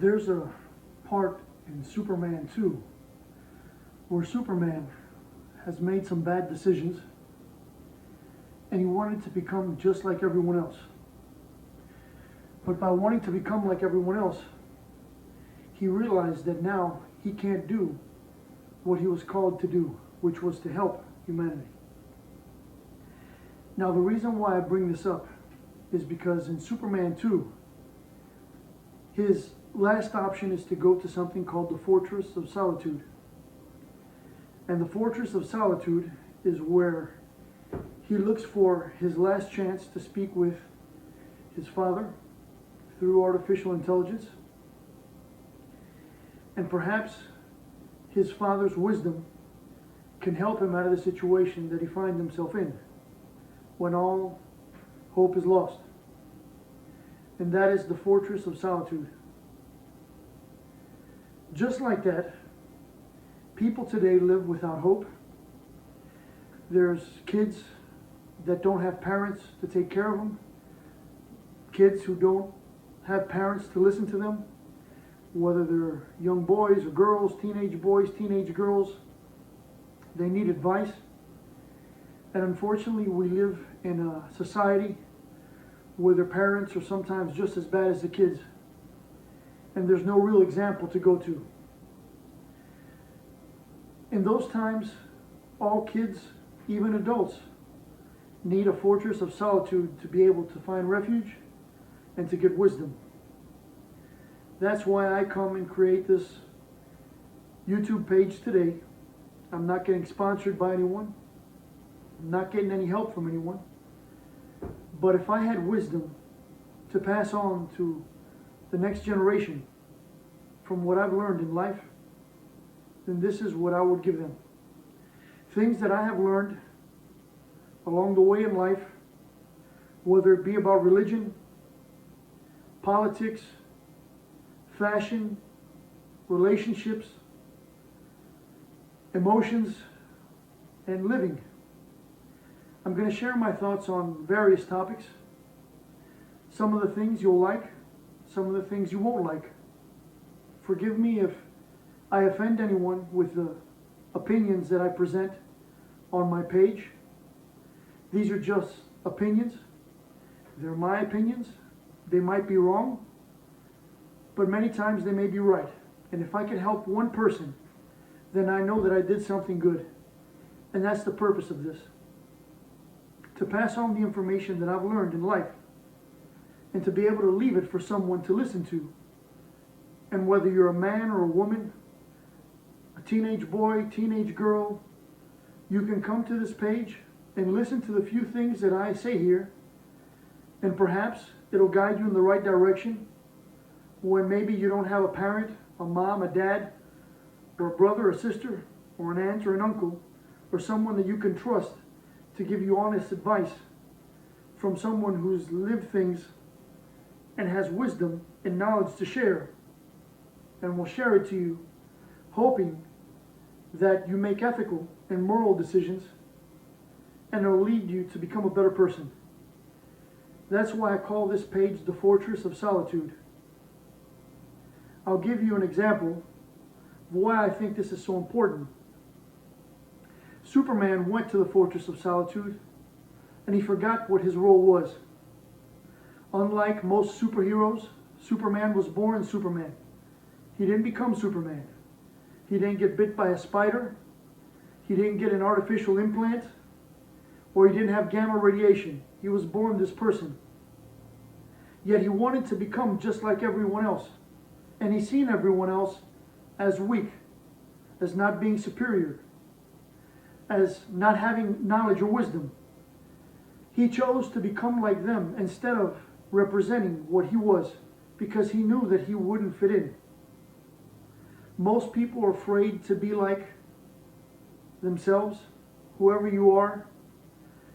There's a part in Superman 2 where Superman has made some bad decisions and he wanted to become just like everyone else. But by wanting to become like everyone else, he realized that now he can't do what he was called to do, which was to help humanity. Now, the reason why I bring this up is because in Superman 2, his last option is to go to something called the Fortress of Solitude. And the Fortress of Solitude is where he looks for his last chance to speak with his father through artificial intelligence. And perhaps his father's wisdom can help him out of the situation that he finds himself in when all hope is lost. And that is the Fortress of Solitude. Just like that, people today live without hope. There's kids that don't have parents to take care of them. Kids who don't have parents to listen to them, whether they're young boys or girls, teenage girls. They need advice. And unfortunately, we live in a society where their parents are sometimes just as bad as the kids. And there's no real example to go to. In those times, all kids, even adults, need a fortress of solitude to be able to find refuge and to get wisdom. That's why I come and create this YouTube page today. I'm not getting sponsored by anyone. I'm not getting any help from anyone. But if I had wisdom to pass on to the next generation from what I've learned in life, then this is what I would give them. Things that I have learned along the way in life, whether it be about religion, politics, fashion, relationships, emotions, and living. I'm going to share my thoughts on various topics. Some of the things you'll like, some of the things you won't like. Forgive me if I offend anyone with the opinions that I present on my page. These are just opinions. They're my opinions. They might be wrong, but many times they may be right. And if I can help one person, then I know that I did something good. And that's the purpose of this. To pass on the information that I've learned in life and to be able to leave it for someone to listen to. And whether you're a man or a woman, a teenage boy, teenage girl, you can come to this page and listen to the few things that I say here, and perhaps it'll guide you in the right direction when maybe you don't have a parent, a mom, a dad, or a brother or sister, or an aunt or an uncle, or someone that you can trust to give you honest advice from someone who's lived things and has wisdom and knowledge to share, and will share it to you, hoping that you make ethical and moral decisions, and it'll lead you to become a better person. That's why I call this page the Fortress of Solitude. I'll give you an example of why I think this is so important. Superman went to the Fortress of Solitude and he forgot what his role was. Unlike most superheroes, Superman was born Superman. He didn't become Superman. He didn't get bit by a spider. He didn't get an artificial implant. Or he didn't have gamma radiation. He was born this person. Yet he wanted to become just like everyone else. And he's seen everyone else as weak, as not being superior, as not having knowledge or wisdom. He chose to become like them instead of representing what he was, because he knew that he wouldn't fit in. Most people are afraid to be like themselves, whoever you are.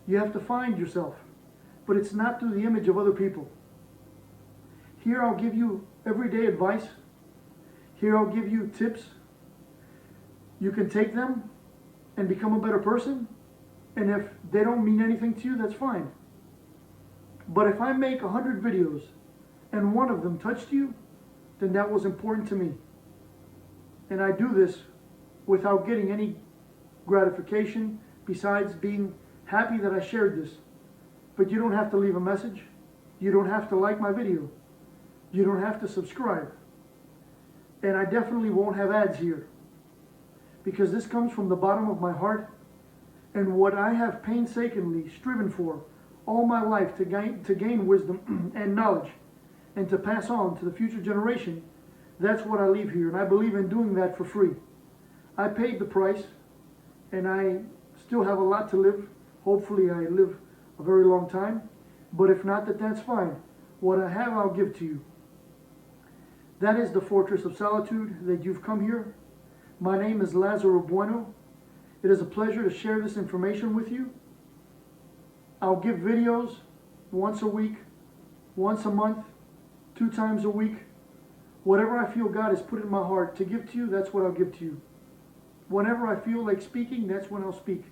You have to find yourself, but it's not through the image of other people. Here I'll give you everyday advice. Here I'll give you tips. You can take them and become a better person. And if they don't mean anything to you, that's fine. But if I make 100 videos and one of them touched you, then that was important to me. And I do this without getting any gratification besides being happy that I shared this. But you don't have to leave a message. You don't have to like my video. You don't have to subscribe. And I definitely won't have ads here, because this comes from the bottom of my heart, and what I have painstakingly striven for all my life to gain wisdom and knowledge and to pass on to the future generation. That's what I leave here, and I believe in doing that for free. I paid the price, and I still have a lot to live. Hopefully I live a very long time, but if not, that's fine. What I have, I'll give to you. That is the fortress of solitude that you've come here. My name is Lazaro Bueno. It is a pleasure to share this information with you. I'll give videos once a week, once a month, 2 times a week. Whatever I feel God has put in my heart to give to you, that's what I'll give to you. Whenever I feel like speaking, that's when I'll speak.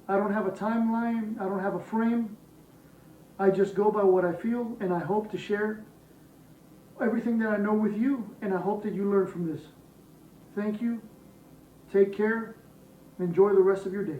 I don't have a timeline, I don't have a frame. I just go by what I feel, and I hope to share everything that I know with you, and I hope that you learn from this. Thank you. Take care. Enjoy the rest of your day.